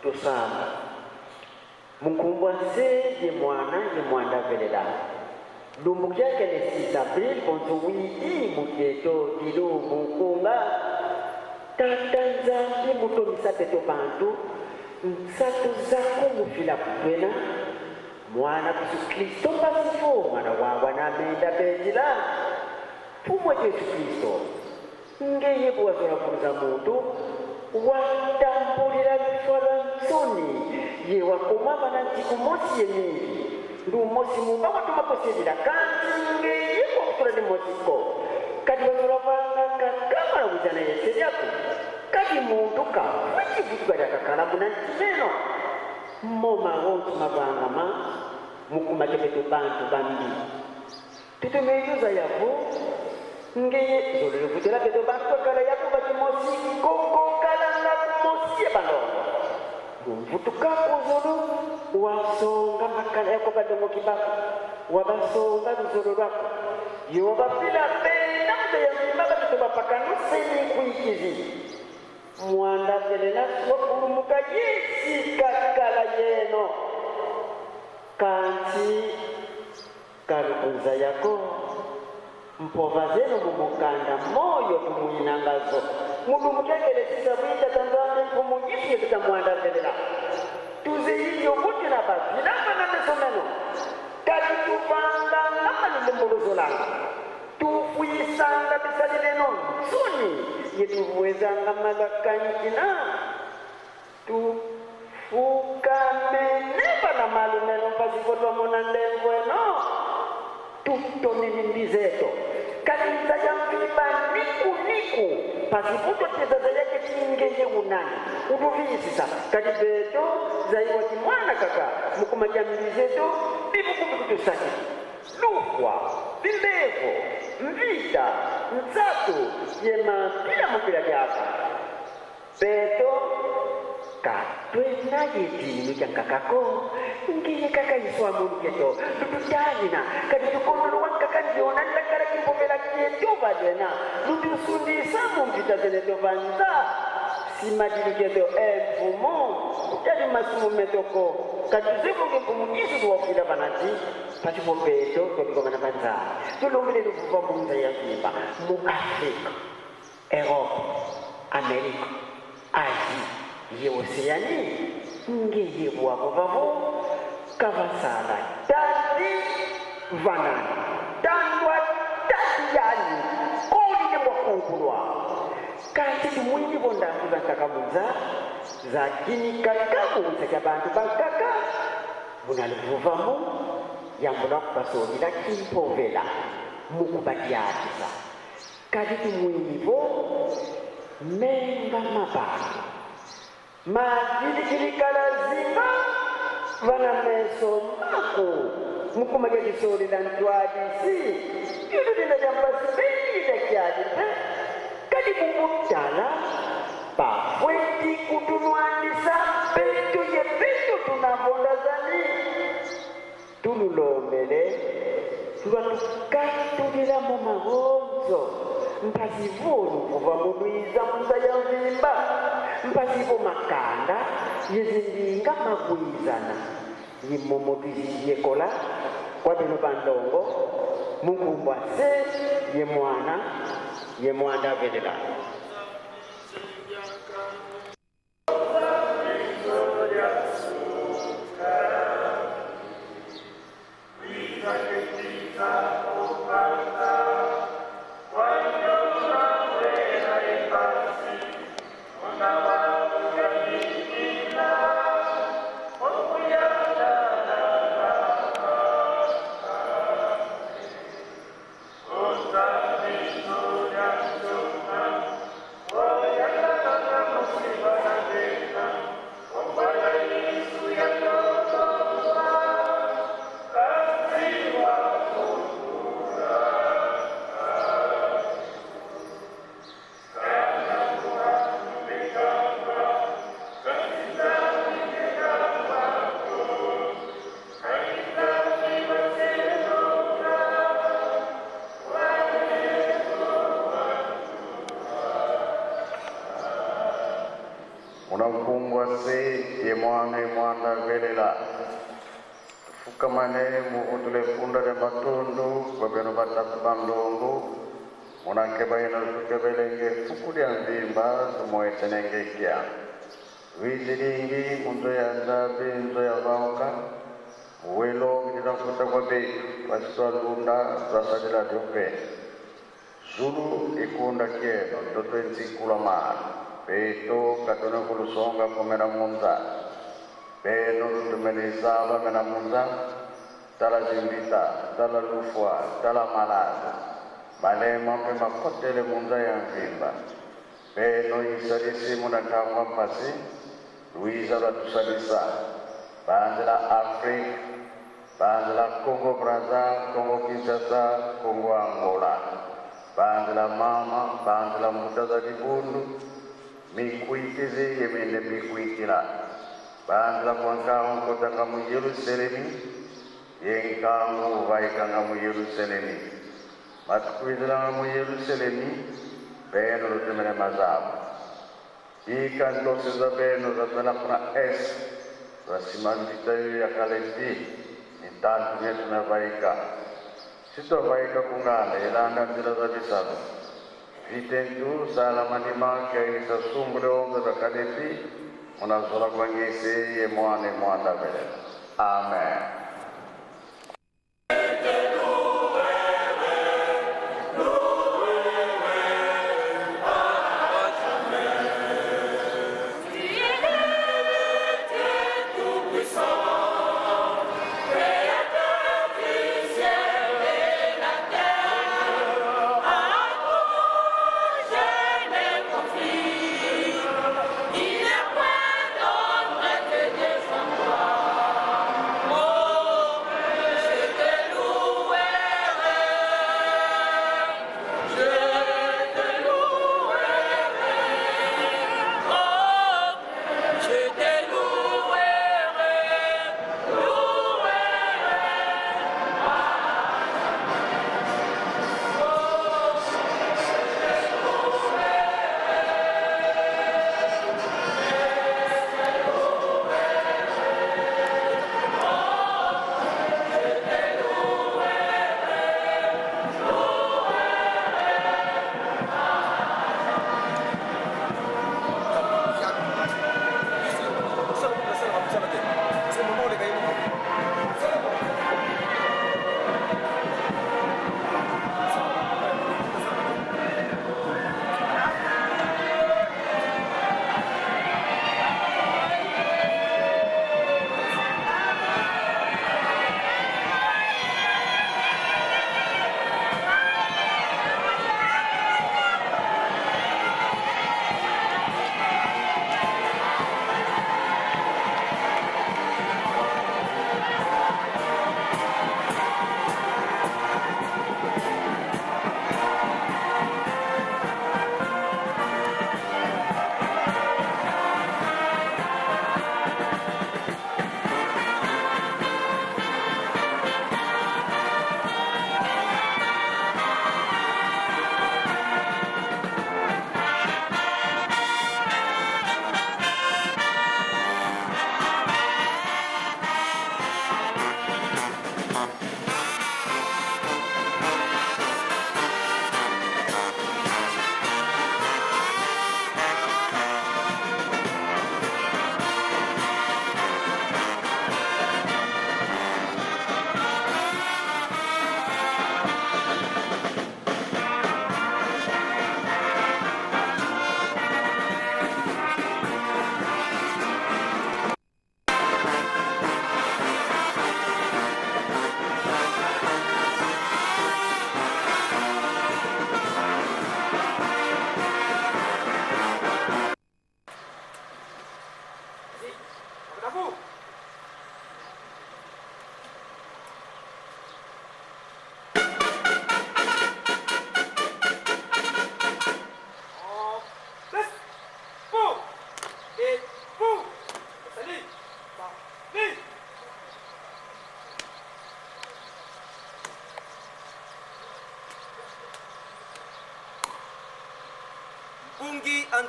Tusama Mungu ye mwana velela lumbu kyake le 6 April konto wii muketo dilu mukunga tatanzambi mutomisa peto bantu nsatu zako mufila kutwena mwana Yesu Kristo pasifo mwana wawa na menda pejila umwe Yesu Kristo ngeye kuwazola kuza muntu watambulira bifala nsoni ye wakomaba na ntikumosi yemingi ndumosi mumba watumakosedira kandi ngeye kwakutula ni mosiko kati wazola vanga kakamala kujana yese yako kati muntu ka wachivutwa yakakala muna ntimeno moma wontu mabangama mukumatepeto bantu bambi tutumeyuza yavo ngeye zolele kutela peto bantu kala yako batimosi koko kalanga kumosi balongo mvutukako zolo wasonga makala yako badongo kibako wabasonga zolo lwako yobapila pena muteyazimaba tutobapakanoseni kuikizi mwanda velela wakulumuka yesi kakala yeno kanti kalukunza yako mpova zenu mumukanda moyo tumuinangazo mulumukekele sisa bwita tanzania mpumujisie tutamwanda velela tuze hivyo kuti na bazilamba na mesomeno kati tupanga nama nilemburuzo langu tufuisanga bisalileno nsuni yetuvuwezanga malakankina tufukamene na malumeno pasipotwamona ndemvweno tutoninizeto kanisa ya mviba niku pasiputo tezaza yake tingeye unani utuvisisa katibeto zaiwa kimwana kaka mukuma jamilizeto bibukubikusaki lukwa bilevo mvita nzatu yema pila mupila kyaka beto katwena yedini kyankakako ngiye kaka yiswa munketo tututanina kati tukondolo wankaka ndiona ndakala kimpomela kyeto badena tutusundisa mumvita zeneto vanza simadiliketo emvumo utali masimu metoko kati zivuge mpumunisu tuwafila vanati patipo beto tolikomana vanza tulongele luvuva munza ya vimba mu Afrika Europe Amerika Asia ye Oceani ngeye bwabo babo kavasala dadi vanani dandwa dadiyani koli yemwa konkulwa kanti mwini bondangu zantakabuza za kini kakabuza kya bantu bankaka bunaluvuvamo yambula kubasolila kimpovela mukubatyatiza kati mwini bo menga mabanga makilikalikalazima vana meso mako mukumaja kisolila ntwadisi yudulila jambasibelila kyalipe kadi mumutala pafweti kutunwandisa petu ye petu tunavondazani tululomele tuvatukatulila mu mahonzo mpasivonu kuva muluiza muza ya mvimba mpasivo makanda yezindinga magwizana yimomotiziyekola kwa bino bandongo mungumbwa se ye mwana velela makumbwa se ye mwana velela fukamane muvutule funda de matundu kwa beno batatu bandungu munanke bayina tukebelenge fukuli anzimba tumoetenenge kya wizilingi munzo ya nzabe nzo ya vauka uwelo kidira kuta kwa betu pasitwa lunda zasadila diope Zulu ikunda kieno toto nsikula mara beto katona kulusonga komena munza beno lutumenizaba mena munza tala zimbita tala lufwa tala malaza malema pe makotele munza ya mvimba beno isadisi munatangwa mpasi Luiza la tusalisa bande la Afrique bande la Congo Brazza Congo Kinshasa Congo Angola bande la mama bande la mutaza dibundu mikuitizi yemende mikuitila bande la kwankangu kotaka mu Yerusalemi yenkangu vaikanga mu Yerusalemi matukuizila mu Yerusalemi beno lutemene mazabu ikan dosis beno zatana kuna es rasimandita ya kalepi nitantunya tunabaika sito baika kungala elanda ndila za bisabu vitentu salamani maka isa sumbule ombe za kalepi munazola kwa ngese ye mwane mwanda vele amen.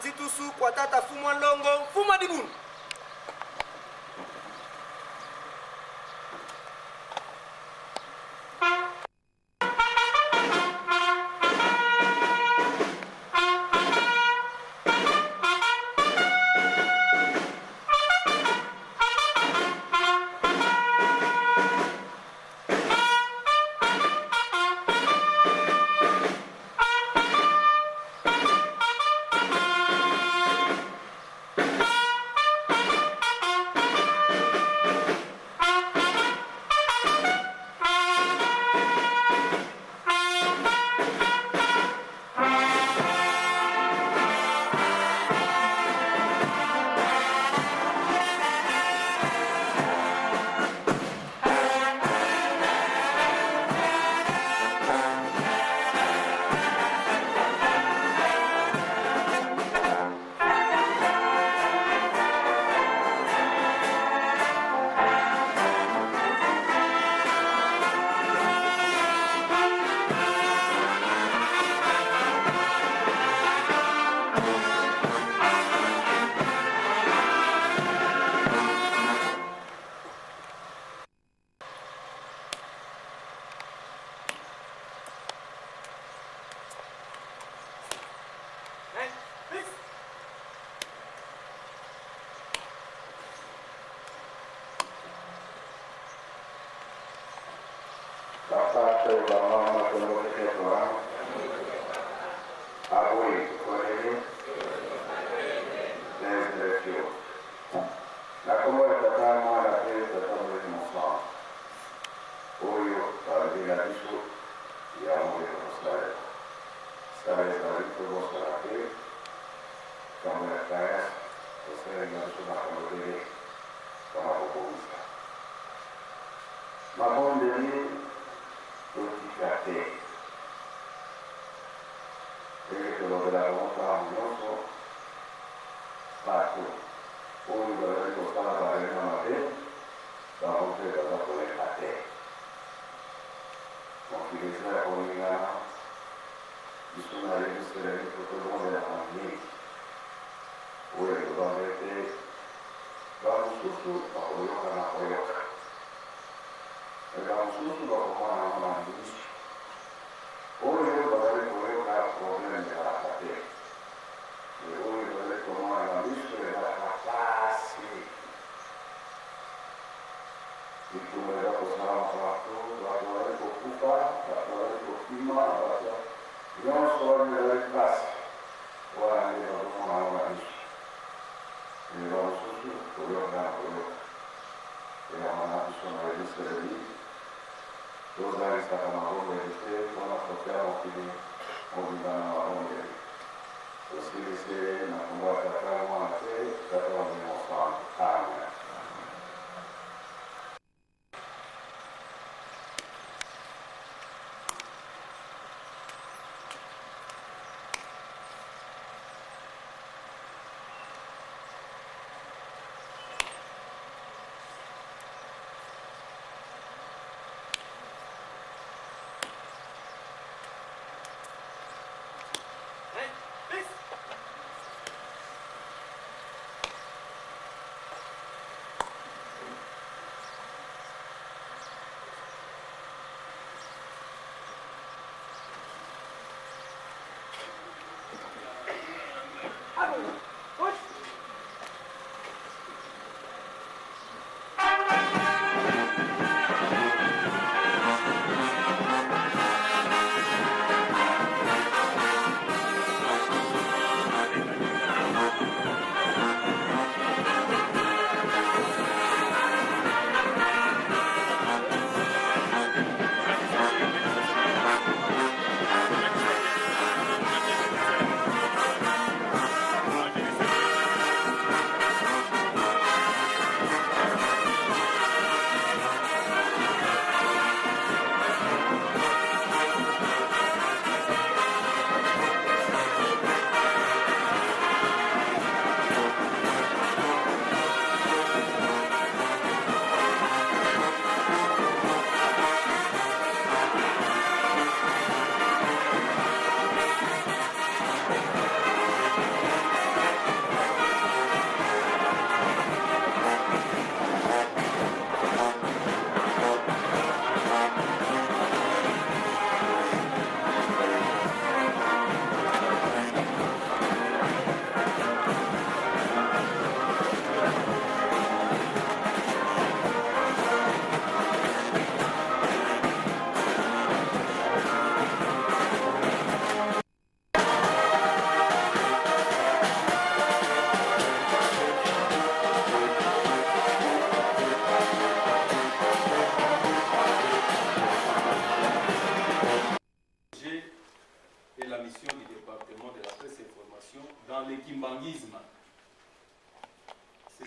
nzitusu kwa tata Fumwa Longo, Fumwa Digunu.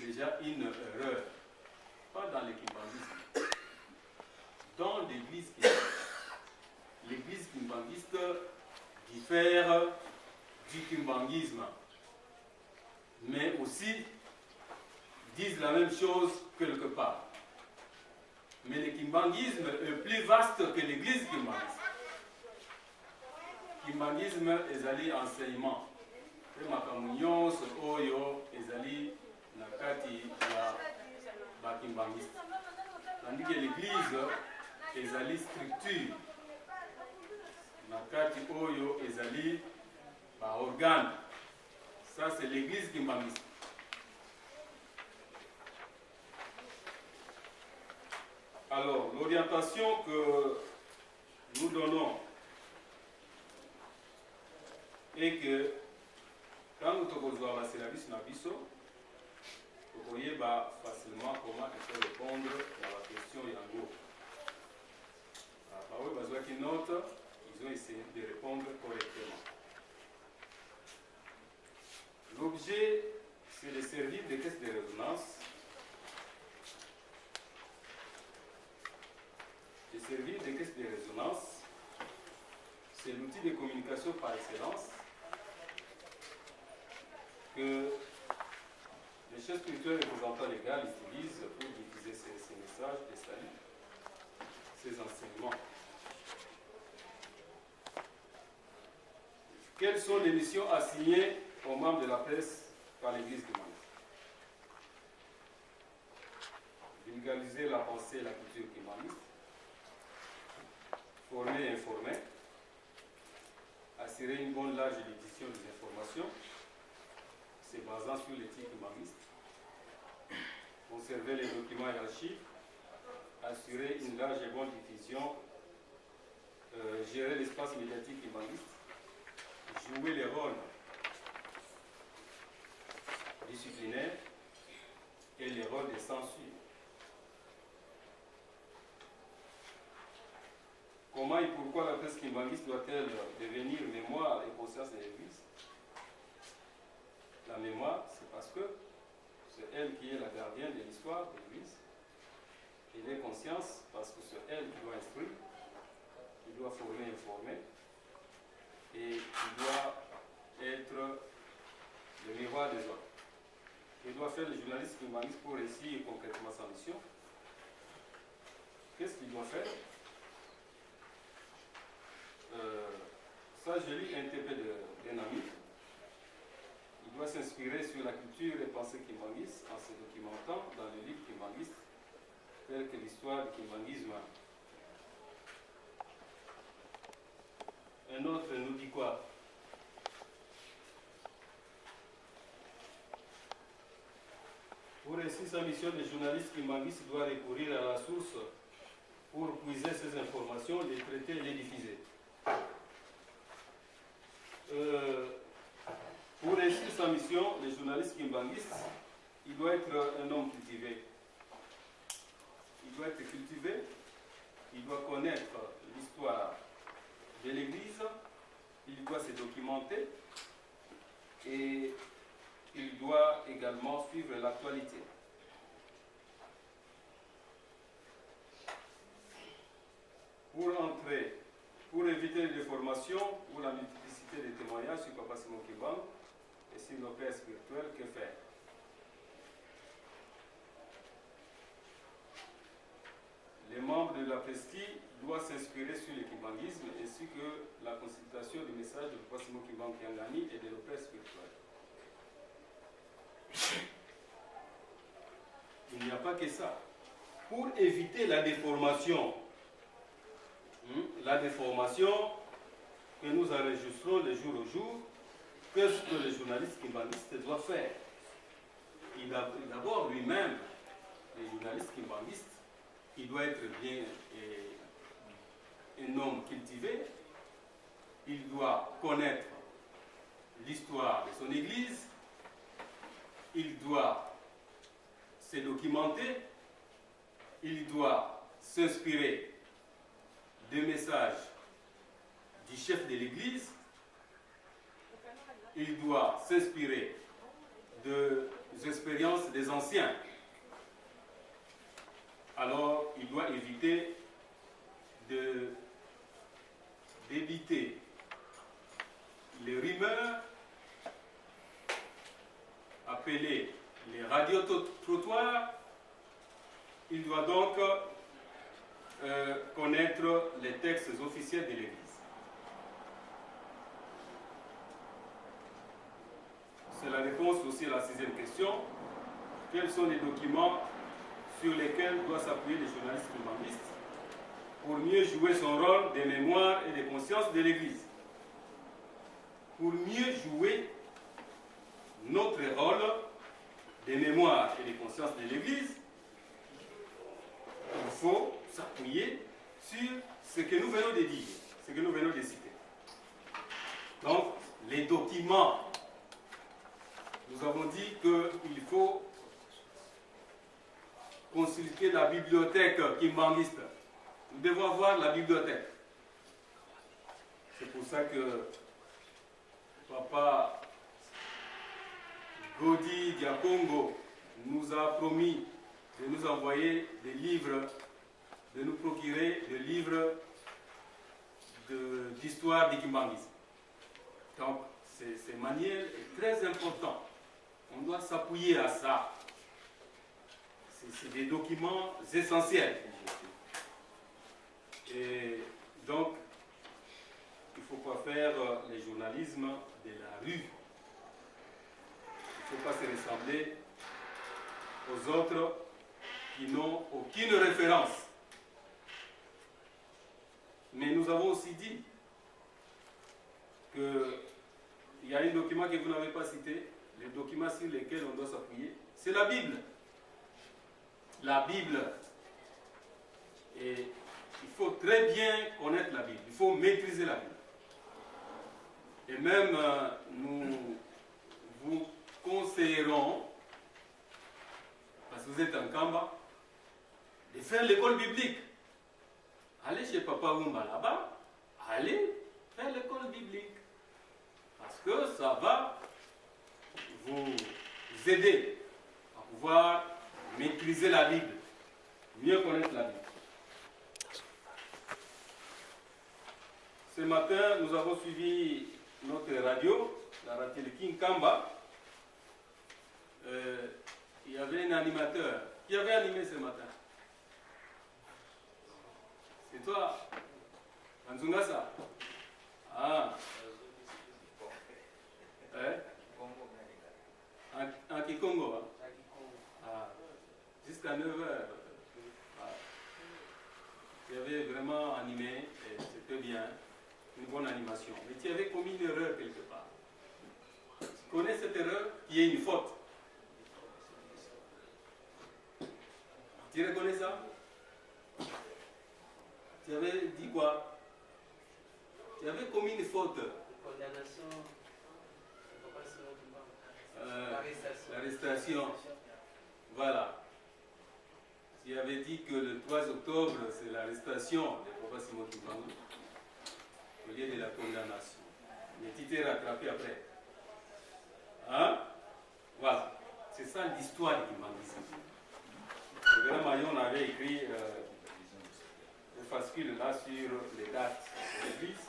déjà une erreur. Pas dans le kimbanguisme. Dans l'église kimbanguiste. L'église kimbanguiste diffère du kimbanguisme, mais aussi disent la même chose quelque part. Mais le kimbanguisme est plus vaste que l'église kimbanguiste. Kimbanguisme ezali enseignement. Et makambo nyonso oyo ezali na kati ya bakimbangiste. Tandis que l'église ezali structure. Na kati oyo ezali ba organe. Ça c'est l'église kimbangiste. Alors, l'orientation que nous donnons est que quand nous avons la service Nabiso, vous voyez facilement comment il faut répondre à la question Yango. Ils ont essayé de répondre correctement. L'objet, c'est de servir des tests de résonance. De servir des caisses de résonance, c'est l'outil de communication par excellence que les chefs spirituels représentants légaux utilisent pour diffuser ces messages de salut, ces enseignements. Quelles sont les missions assignées aux membres de la presse par l'Église du monde? Vulgariser la pensée et la culture kimaniste, former et informer, assurer une bonne large diffusion des informations, se basant sur l'éthique humaniste, conserver les documents et archives, assurer une large et bonne diffusion, gérer l'espace médiatique humaniste, jouer les rôles disciplinaires et les rôles de censure. Comment et pourquoi la presse kimbangiste doit-elle devenir mémoire et conscience de l'Église? La mémoire, c'est parce que c'est elle qui est la gardienne de l'histoire de l'Église. Et les consciences, parce que c'est elle qui doit instruire, qui doit former et informer, et qui doit être le miroir des autres. Et doit faire le journaliste kimbangiste pour réussir concrètement sa mission. Qu'est-ce qu'il doit faire? Ça, je lis un TP d'un ami. Il doit s'inspirer sur la culture et pensée kimbangiste en se documentant dans le livre kimbangiste, tel que l'histoire du kimbangisme. Un autre nous dit quoi? Pour réussir sa mission, le journaliste kimbangiste doit recourir à la source pour puiser ces informations, les traiter et les diffuser. Pour réussir sa mission, le journaliste kimbangiste, il doit être un homme cultivé. Il doit être cultivé, il doit connaître l'histoire de l'Église, il doit se documenter et il doit également suivre l'actualité. Pour éviter les déformations ou la multiplicité des témoignages sur Papa Simon Kimbangu et sur nos pères spirituels, que faire? Les membres de la presqu'île doivent s'inspirer sur le kimbanguisme ainsi que la consultation du message de Papa Simon Kimbangu Kiangani et de nos pères spirituels. Il n'y a pas que ça. Pour éviter la déformation que nous enregistrons de jour au jour, qu'est-ce que le journaliste kimbanguiste doit faire? D'abord, lui-même, le journaliste kimbanguiste, il doit être bien un homme cultivé, il doit connaître l'histoire de son église, il doit se documenter, il doit s'inspirer des messages du chef de l'église, il doit s'inspirer des expériences des anciens. Alors, il doit éviter d'éviter les rumeurs appelées les radiotrottoirs. Il doit donc connaître les textes officiels de l'Église. C'est la réponse aussi à la 6e question. Quels sont les documents sur lesquels doit s'appuyer le journaliste humaniste pour mieux jouer son rôle de mémoire et de conscience de l'Église? Pour mieux jouer notre rôle de mémoire et de conscience de l'Église, il faut s'appuyer sur ce que nous venons de dire, ce que nous venons de citer. Donc, les documents, nous avons dit qu'il faut consulter la bibliothèque kimbanguiste. Nous devons avoir la bibliothèque. C'est pour ça que Papa Godi Diakongo nous a promis de nous envoyer des livres, de nous procurer des livres d'histoire du kimbanguisme. Donc, ce manuel est très important. On doit s'appuyer à ça. C'est des documents essentiels. Et donc, il ne faut pas faire le journalisme de la rue. Il ne faut pas se ressembler aux autres qui n'ont aucune référence. Mais nous avons aussi dit qu'il y a un document que vous n'avez pas cité, le document sur lequel on doit s'appuyer, c'est la Bible. La Bible. Et il faut très bien connaître la Bible. Il faut maîtriser la Bible. Et même, nous vous conseillerons, parce que vous êtes en Kamba, de faire l'école biblique. Allez chez Papa Oumba là-bas, allez faire l'école biblique. Parce que ça va vous aider à pouvoir maîtriser la Bible, mieux connaître la Bible. Ce matin, nous avons suivi notre radio, la radio King Kamba. Il y avait un animateur qui avait animé ce matin. C'est toi, Anzungasa. Ah. En Kikongo. Hein? Ah. Jusqu'à 9h. Ah. Tu avais vraiment animé, et c'était bien. Une bonne animation. Mais tu avais commis une erreur quelque part. Tu connais cette erreur qui est une faute. Tu reconnais ça? Tu avais dit quoi? Tu avais commis une faute. Condamnation. L'arrestation. Voilà. Tu avais dit que le 3 octobre, c'est l'arrestation de Papa Simon Kimbangu au lieu de la condamnation. Mais tu t'es rattrapé après. Hein? Voilà. C'est ça l'histoire du kimbanguisme. Le grand Maillon avait écrit le fascicule là sur les dates de l'Église.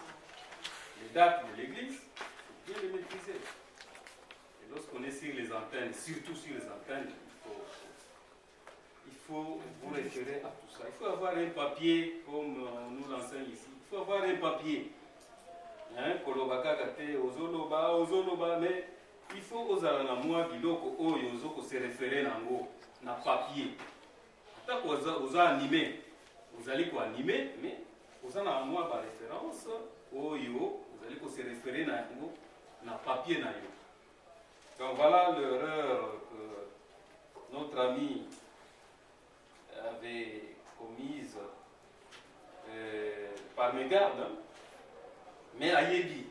Les dates de l'Église, il faut bien les maîtriser. Et lorsqu'on est sur les antennes, surtout sur les antennes, il faut vous référer à tout ça. Il faut avoir un papier, comme on nous l'enseigne ici. Il faut avoir un papier. Hein, mais il faut ozala na mwa biloko oyo ozoko se référer nango na papier. Ata ko oza animé, ozali ko animé, mais oza na mwa ba référence oyo ozali ko se référer nango na papier na yo. Donc voilà l'erreur que notre ami avait commise par mégarde. Hein? Mais ayebi,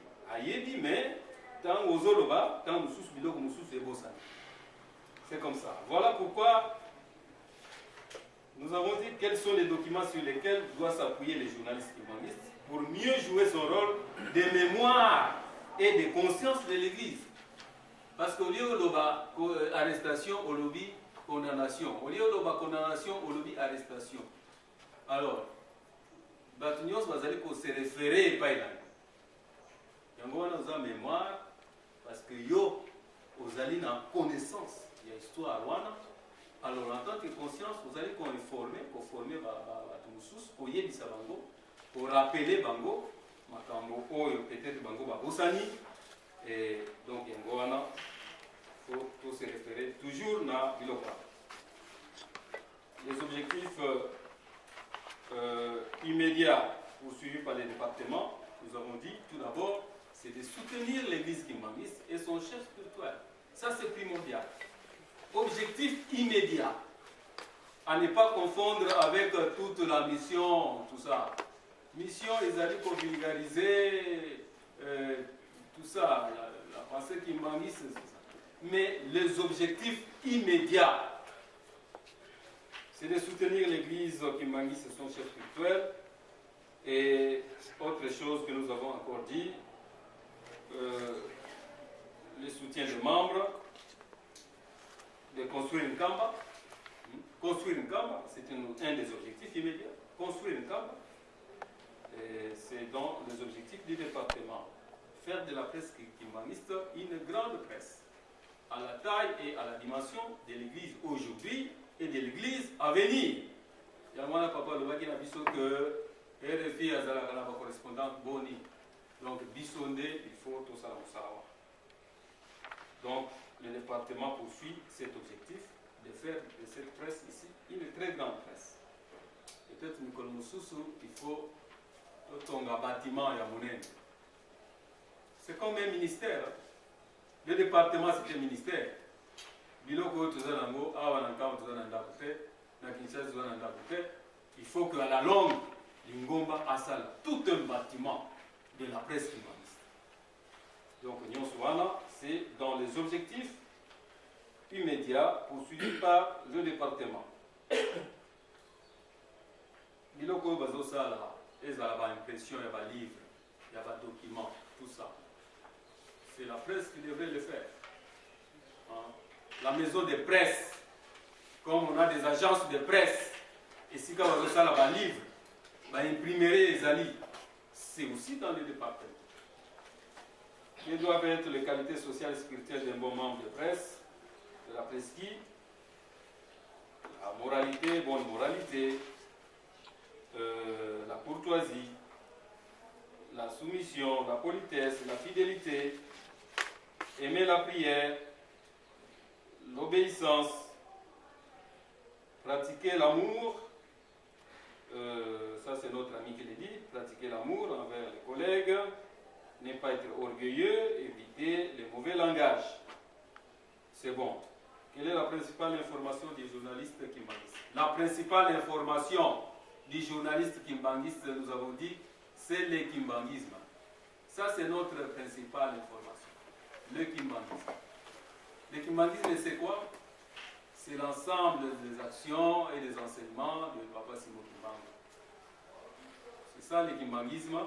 mais tant aux oloba, tant nous sous biloko nous sous ebosa. C'est comme ça. Voilà pourquoi nous avons dit quels sont les documents sur lesquels doit s'appuyer les journalistes humanistes pour mieux jouer son rôle de mémoire et de conscience de l'Église. Parce qu'au lieu de arrestation, au lobby condamnation. Au lieu de condamnation, au lobby arrestation. Alors, Batunios va aller se référer pas là. Yango wana oza mémoire parce que yo ozali na connaissance ya histoire wana. Alors en tant que conscience, vous allez conformer bato mosusu koyebisa bango, pour rappeler bango makambo oyo peut-être bango babosani. Et donc yango wana faut se référer toujours na biloko. Les objectifs immédiats poursuivis par les départements, nous avons dit tout d'abord, c'est de soutenir l'église kimbangiste et son chef spirituel. Ça c'est primordial. Objectif immédiat, à ne pas confondre avec toute la mission, tout ça. Mission, ils allaient pour vulgariser tout ça, la pensée kimbangiste, c'est ça. Mais les objectifs immédiats, c'est de soutenir l'église kimbangiste et son chef spirituel. Et autre chose que nous avons encore dit, le soutien des membres, de construire une Kamba. Construire une Kamba, c'est un des objectifs immédiats. Construire une Kamba, c'est dans les objectifs du département. Faire de la presse kimbangiste une grande presse, à la taille et à la dimension de l'église aujourd'hui et de l'église à venir. Yamana papa le waki na biso que RFI azala kana ba correspondant boni. Donc bisonde il faut tout ça savoir. Donc le département poursuit cet objectif de faire de cette presse ici une très grande presse. Peut-être Nicole Moussousou, il faut un bâtiment à Mounen. C'est comme un ministère. Le département c'est un ministère. Biloko Tuzanango, Awananka Tuzananda, Nakinshasa Tuzananda, il faut qu'à la longue, Lingomba assale tout un bâtiment de la presse humaniste. Donc, Nyonsouana, c'est dans les objectifs immédiats poursuivis par le département. Biloko Bazosala, il y a impression, il y a livre, il y a document, tout ça. C'est la presse qui devrait le faire. Hein? La maison de presse, comme on a des agences de presse, et si quand on a un livre, imprimerait les alliés, c'est aussi dans le département. Quelles doivent être les qualités sociales et spirituelles d'un bon membre de presse, de la presse qui? La moralité, bonne moralité, la courtoisie, la soumission, la politesse, la fidélité, aimer la prière, l'obéissance, pratiquer l'amour, ça c'est notre ami qui le dit, pratiquer l'amour envers les collègues, ne pas être orgueilleux, éviter les mauvais langages. C'est bon. Quelle est la principale information des journalistes kimbanguistes? La principale information du journaliste kimbangiste, nous avons dit, c'est le kimbanguisme. Ça c'est notre principale information. Le kimbanguisme. Le kimbanguisme c'est quoi? C'est l'ensemble des actions et des enseignements de Papa Simon Kimbanga. C'est ça le kimbanguisme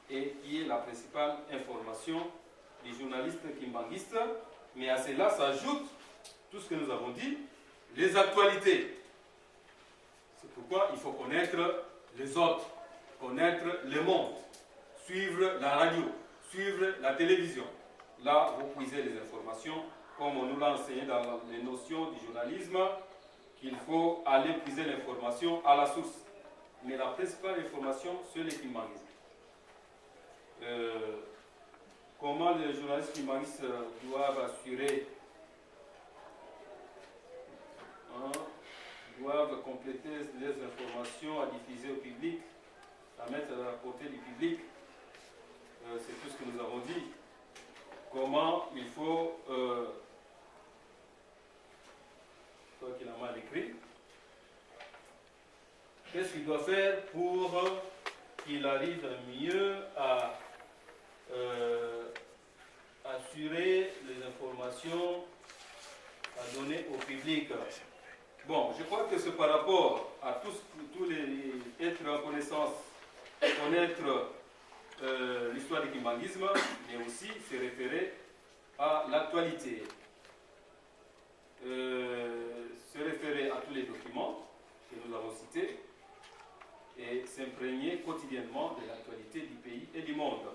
et qui est la principale information des journalistes kimbanguistes. Mais à cela s'ajoute tout ce que nous avons dit, les actualités. C'est pourquoi il faut connaître les autres, connaître le monde, suivre la radio, suivre la télévision. Là, vous puisez les informations, comme on nous l'a enseigné dans les notions du journalisme, qu'il faut aller puiser l'information à la source. Mais la principale information, c'est le kimbanguisme. Comment les journalistes kimbanguistes doivent assurer, doivent compléter les informations à diffuser au public, à mettre à la portée du public, c'est tout ce que nous avons dit. Comment il faut, toi qui l'as mal écrit, qu'est-ce qu'il doit faire pour qu'il arrive mieux à assurer les informations à donner au public. Bon, je crois que c'est par rapport à tous les êtres en connaissance, connaître l'histoire du kimbanguisme, mais aussi se référer à l'actualité, se référer à tous les documents que nous avons cités et s'imprégner quotidiennement de l'actualité du pays et du monde.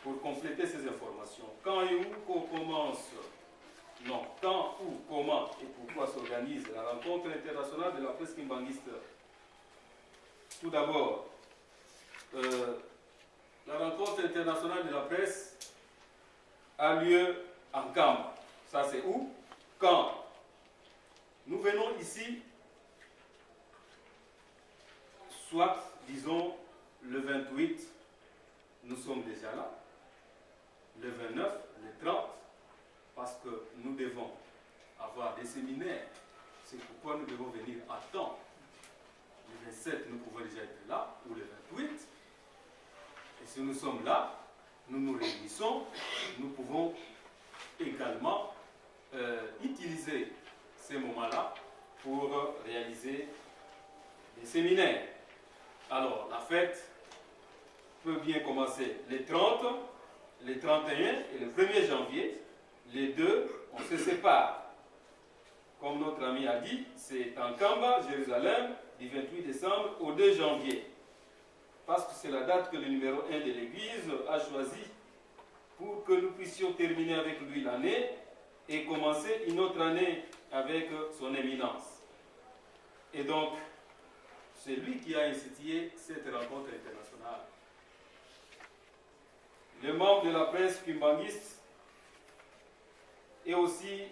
Pour compléter ces informations, quand et où commence, non, quand, où, comment et pourquoi s'organise la rencontre internationale de la presse kimbanguiste? Tout d'abord, la rencontre internationale de la presse a lieu en Kamba. Ça c'est où? Quand? Nous venons ici, soit, disons, le 28, nous sommes déjà là, le 29, le 30, parce que nous devons avoir des séminaires. C'est pourquoi nous devons venir à temps. Le 27, nous pouvons déjà être là, ou le 28. Et si nous sommes là, nous nous réunissons, nous pouvons également utiliser ces moments-là pour réaliser des séminaires. Alors, la fête peut bien commencer les 30, les 31 et le 1er janvier. Les deux, on se sépare. Comme notre ami a dit, c'est en Kamba, Jérusalem, du 28 décembre au 2 janvier. Parce que c'est la date que le numéro 1 de l'Église a choisi pour que nous puissions terminer avec lui l'année et commencer une autre année avec son éminence. Et donc, c'est lui qui a institué cette rencontre internationale. Le membre de la presse kimbanguiste est aussi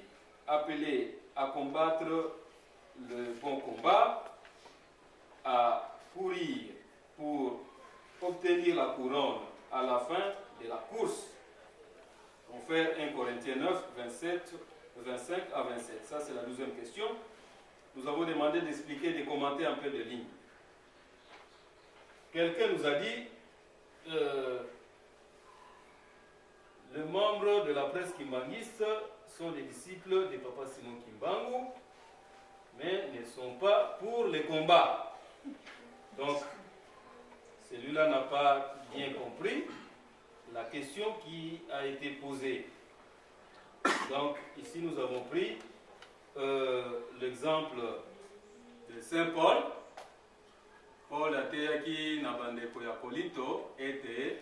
appelé à combattre le bon combat, à courir pour obtenir la couronne à la fin de la course. On fait 1 Corinthiens 9, 25 à 27. Ça, c'est la 12e question. Nous avons demandé d'expliquer, de commenter un peu de lignes. Quelqu'un nous a dit les membres de la presse kimbanguiste sont des disciples de Papa Simon Kimbangu, mais ne sont pas pour les combats. Donc, celui-là n'a pas bien compris la question qui a été posée. Donc, ici, nous avons pris l'exemple de Saint Paul. Paul ateyaki na bandeko ya Kolinto ete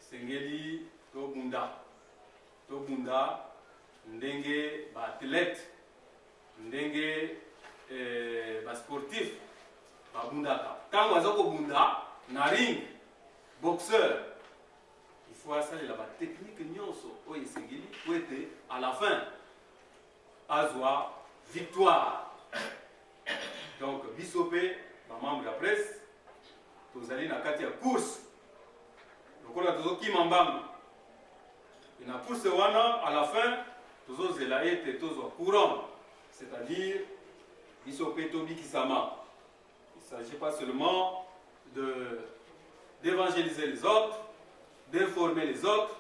sengeli tobunda ndenge ba athlète ndenge ba sportif babundaka tango aza kobunda na ring boxeur il faut asalela ba technique nyonso oyo esengeli po ete à la fin azwa victoire. Donc biso mpe bamembre ya presse tozali na kati ya course lokola tozokima mbangu na course wana à la fin tozozela ete tozwa couronne, c'est-à-dire biso mpe tobikisama. Il ne s'agit pas seulement d'évangéliser les autres, d'informer les autres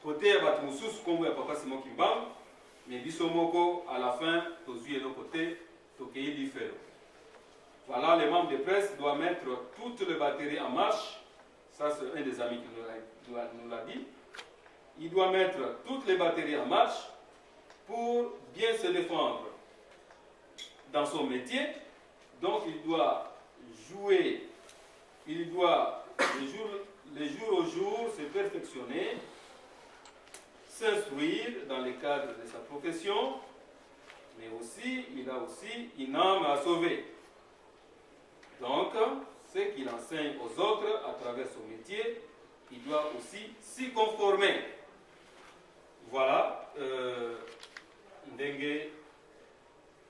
côté ya bato mosusu kombo ya Papa Simon Kimbangu, mais biso moko à la fin tozwi eloko te tokei lifelo. Voilà, les membres de presse doivent mettre toutes les batteries en marche. Ça, c'est un des amis qui nous l'a dit. Il doit mettre toutes les batteries en marche pour bien se défendre dans son métier. Donc, il doit jouer, il doit, les jours au jour, se perfectionner, s'instruire dans le cadre de sa profession, mais aussi, il a aussi une âme à sauver. Donc, ce qu'il enseigne aux autres à travers son métier, il doit aussi s'y conformer. Voilà, ndenge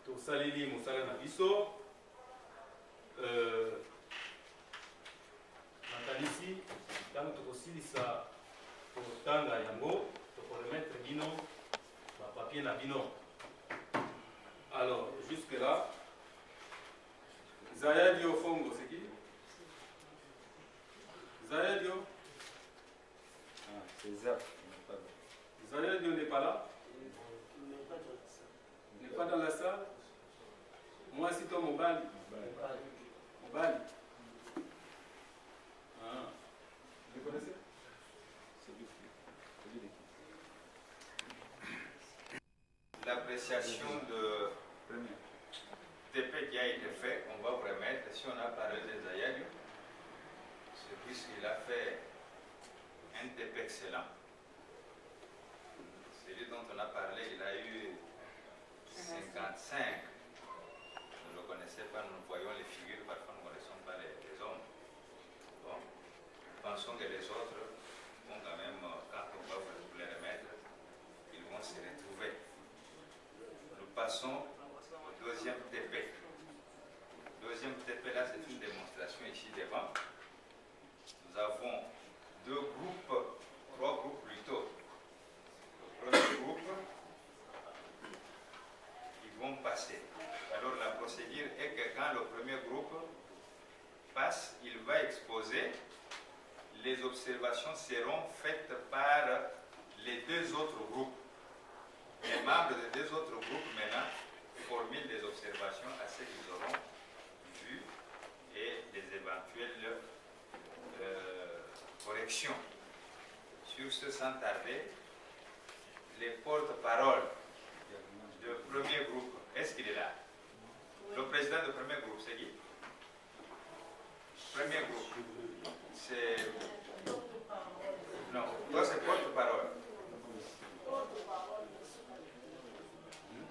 tosaleli mosala na biso nakanisi ntango tokosilisa kotanga yango tokoremettre bino bapapier na bino. Alors, jusque là, Zayadio Fongo, c'est qui? Zayadio? Ah, c'est ça. Zayadio n'est pas là? Il n'est pas dans la salle? Moi, c'est toi, Mobali. Mobali. Ah. Vous le connaissez? l'appréciation de TP qui a été fait, on va vous remettre, si on a parlé des Ayali, c'est puisqu'il a fait un TP excellent. Celui dont on a parlé, il a eu 55. Nous ne le connaissons pas, nous voyons les figures, parfois nous ne connaissons pas les hommes. Bon, pensons que les autres vont quand même, quand on va vous les remettre, ils vont se retrouver. Nous passons au deuxième TP. Le deuxième TP, là, c'est une démonstration ici devant. Nous avons trois groupes plutôt. Le premier groupe, ils vont passer. Alors la procédure est que quand le premier groupe passe, il va exposer. Les observations seront faites par les deux autres groupes. Les membres des deux autres groupes maintenant formulent des observations à ce qu'ils auront vu et des éventuelles corrections. Sur ce, sans tarder, les porte-paroles du premier groupe, est-ce qu'il est là? Le président du premier groupe, c'est qui? Premier groupe, c'est... Non, toi c'est porte-parole.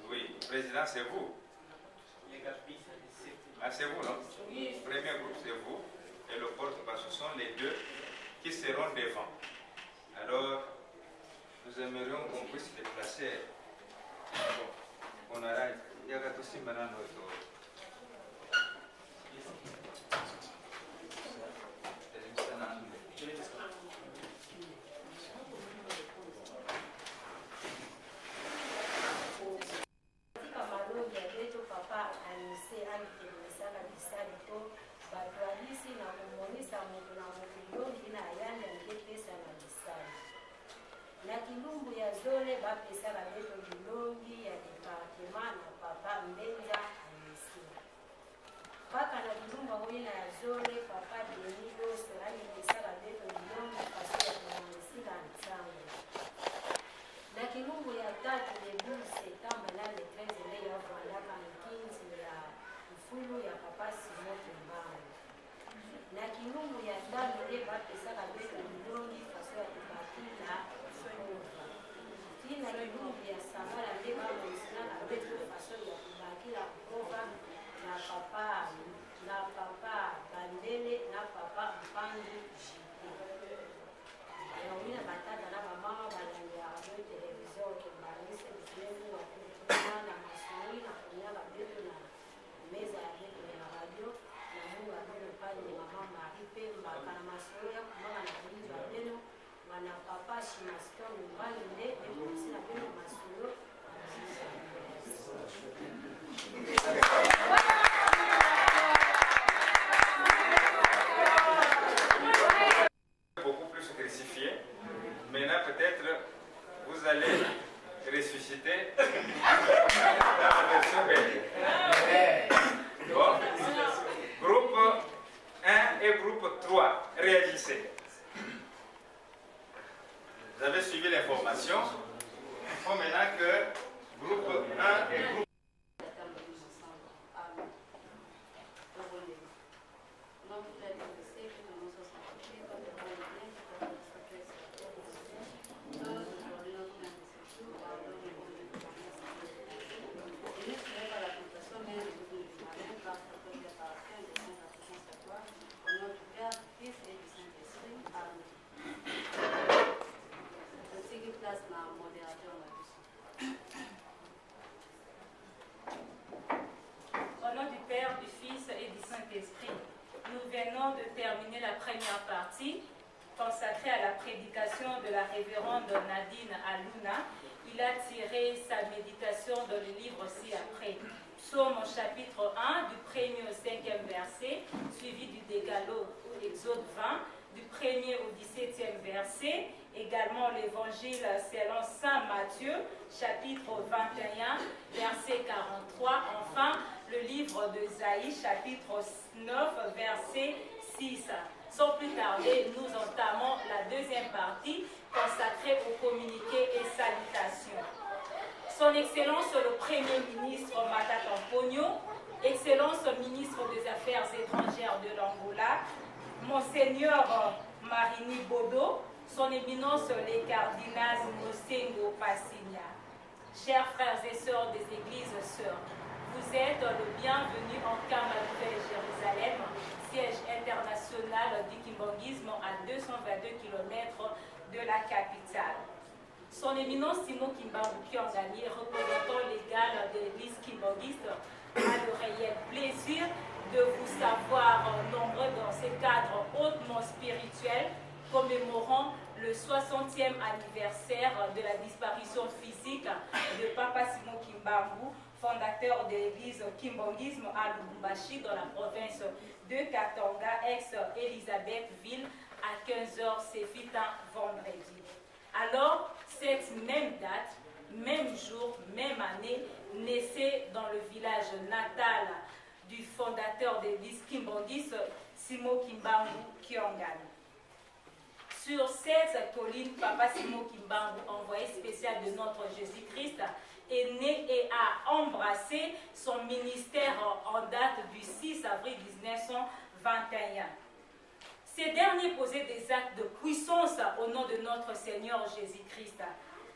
Oui, président c'est vous. Ah, c'est vous, non? Premier groupe c'est vous. Et le porte-parole, ce sont les deux qui seront devant. Alors, nous aimerions qu'on puisse les placer. On arrête. Il y a tout aussi maintenant notre... na kilumbu ya zone bapesa babeto bilongi ya departement na papa Mbenza Anisi. Paka na kilumbu wina ya zone papa Denido serani pesa babeto bilongi kasi ya kumanisika ntango. Na kilumbu ya tatu le 12 septembre na le 13 le ya vandaka nkinzi ya mfulu ya papa Simoke Mbangu. Na kilumbu ya tano le bapesa babeto bilongi kasi ya kubakila Tina kilumbu ya Samara nde bamonisina na beto faso ya kubakila kukova na papa Bandele na papa Mpandu Jite. Yawina batata na mamama balangi ya radio televizio kimbanise bizengu wa kutumana na masuri na kunyala beto na meza ya beto na radio na mungu wa beto pali mama Maripe mbaka na masuri ya kumama na kulizo wa beno wana papa Shimaston mbali nde ebolisi na beno masulo beaucoup plus crucifié. Maintenant peut-être vous allez ressusciter dans la version belle. Bon. Groupe 1 et groupe 3, réagissez. Vous avez suivi l'information. Il faut maintenant que groupe 1 et groupe de terminer la première partie consacrée à la prédication de la révérende Nadine Aluna. Il a tiré sa méditation dans le livre ci-après. Psaume chapitre 1, du 1er au 5e verset, suivi du Décalogue ou Exode 20, du 1er au 17e verset, également l'évangile selon saint Matthieu, chapitre 21, verset 43, enfin le livre de Isaïe, chapitre 9, verset 6. Sans plus tarder, nous entamons la deuxième partie consacrée aux communiqués et salutations. Son Excellence le Premier ministre Matata Ponyo, Excellence ministre des Affaires étrangères de l'Angola, Monseigneur Marini Bodo, Son Éminence les cardinals Mosengo Passigna. Chers frères et sœurs des églises sœurs, vous êtes le bienvenu en Kama Nouvelle-Jérusalem, siège international du kimbongisme à 222 km de la capitale. Son Éminence Simon Kimbangu Kiangani, représentant légal de l'église kimbongiste, a le réel plaisir de vous savoir nombreux dans ces cadres hautement spirituels commémorant le 60e anniversaire de la disparition physique de Papa Simon Kimbangu, fondateur de l'église Kimbongisme à Lubumbashi dans la province de Katanga, ex-Elisabethville, à 15h, c'est fut un vendredi. Alors, cette même date, même jour, même année, naissait dans le village natal du fondateur de l'église Kimbongiste, Simon Kimbangu Kiongani. Sur cette colline, Papa Simon Kimbangu, envoyé spécial de notre Jésus-Christ, est né et a embrassé son ministère en date du 6 avril 1921. Ces derniers posaient des actes de puissance au nom de notre Seigneur Jésus-Christ.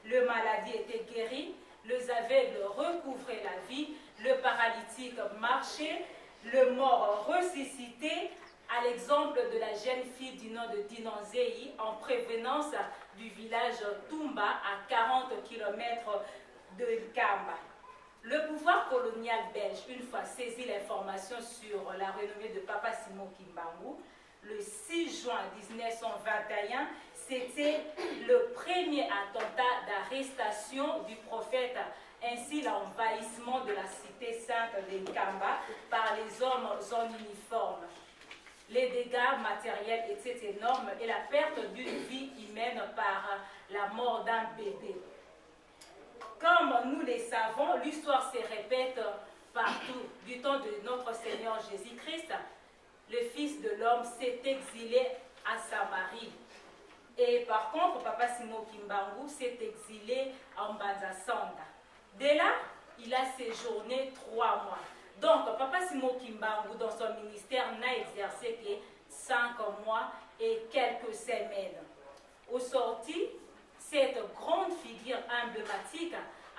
Le maladie était guéri, les aveugles recouvraient la vie, le paralytique marchait, le mort ressuscité, à l'exemple de la jeune fille du nom de Dinanzei en prévenance du village Tumba à 40 km de Kamba. Le pouvoir colonial belge, une fois saisi l'information sur la renommée de Papa Simon Kimbangu, le 6 juin 1921, c'était le premier attentat d'arrestation du prophète, ainsi l'envahissement de la cité sainte de Kamba par les hommes en uniforme. Les dégâts matériels étaient énormes et la perte d'une vie humaine par la mort d'un bébé. Comme nous le savons, l'histoire se répète partout. Du temps de notre Seigneur Jésus-Christ, le Fils de l'homme s'est exilé à Samarie. Et par contre, Papa Simon Kimbangu s'est exilé en Banzasanda. Dès là, il a séjourné 3 mois. Donc, Papa Simon Kimbangu, dans son ministère, n'a exercé que 5 mois et quelques semaines. Au sorti, cette grande figure emblématique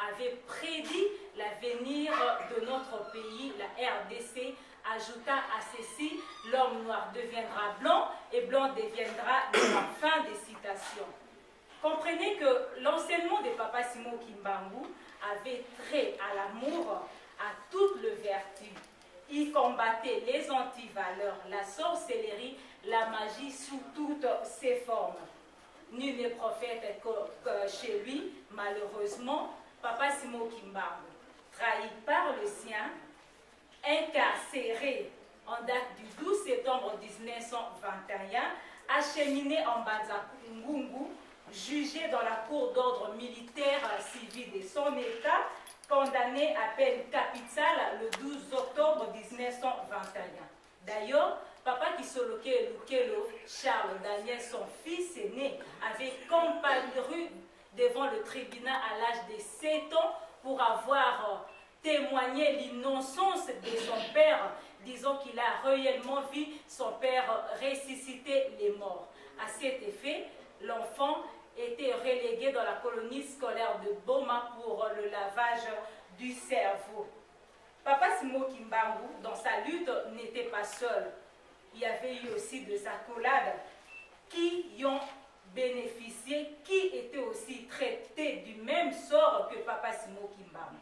avait prédit l'avenir de notre pays, la RDC, ajouta à ceci, l'homme noir deviendra blanc et blanc deviendra noir. Fin des citations. Comprenez que l'enseignement de Papa Simon Kimbangu avait trait à l'amour, à toutes les vertus. Il combattait les antivaleurs, la sorcellerie, la magie sous toutes ses formes. Nul n'est prophète que chez lui, malheureusement, Papa Simon Kimbangu, trahi par le sien, incarcéré en date du 12 septembre 1921, acheminé en Banza-Ngungu, jugé dans la cour d'ordre militaire civil de son État, condamné à peine capitale le 12 octobre 1921. D'ailleurs, Papa Kisoloke Lukelo, Charles Daniel, son fils aîné, avait comparu devant le tribunal à l'âge de 7 ans pour avoir témoigné l'innocence de son père, disant qu'il a réellement vu son père ressusciter les morts. À cet effet, l'enfant était relégué dans la colonie scolaire de Boma pour le lavage du cerveau. Papa Simon Kimbangu, dans sa lutte, n'était pas seul. Il y avait eu aussi des accolades qui y ont bénéficié, qui étaient aussi traités du même sort que Papa Simon Kimbangu.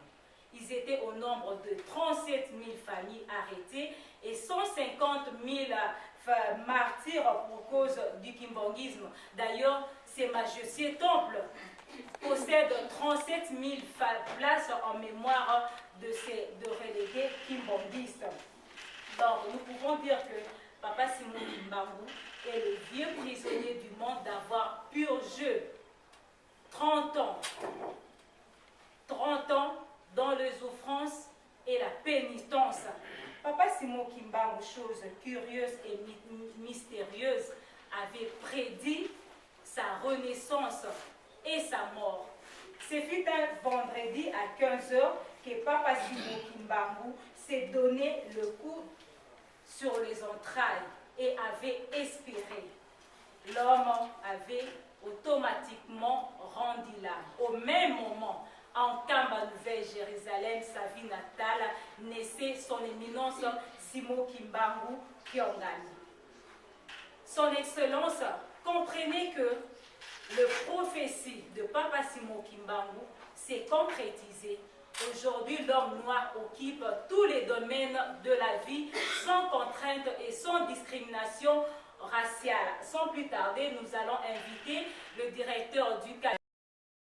Ils étaient au nombre de 37 000 familles arrêtées et 150 000 martyrs pour cause du kimbongisme. D'ailleurs, ces majestueux temples possèdent 37 000 places en mémoire de ces relégués kimbongistes. Donc, nous pouvons dire que Papa Simon Kimbangu est le vieux prisonnier du monde d'avoir purgé 30 ans dans les souffrances et la pénitence. Papa Simon Kimbangu, chose curieuse et mystérieuse, avait prédit sa renaissance et sa mort. Ce fut un vendredi à 15 h que Papa Simo Kimbangu s'est donné le coup sur les entrailles et avait expiré. L'homme avait automatiquement rendu l'âme. Au même moment, en Kamba Nouvelle-Jérusalem, sa ville natale, naissait son éminence Simo Kimbangu Kiongani. Son Excellence comprenait que le prophétie de Papa Simo Kimbangu s'est concrétisée. Aujourd'hui, l'homme noir occupe tous les domaines de la vie sans contrainte et sans discrimination raciale. Sans plus tarder, nous allons inviter le directeur du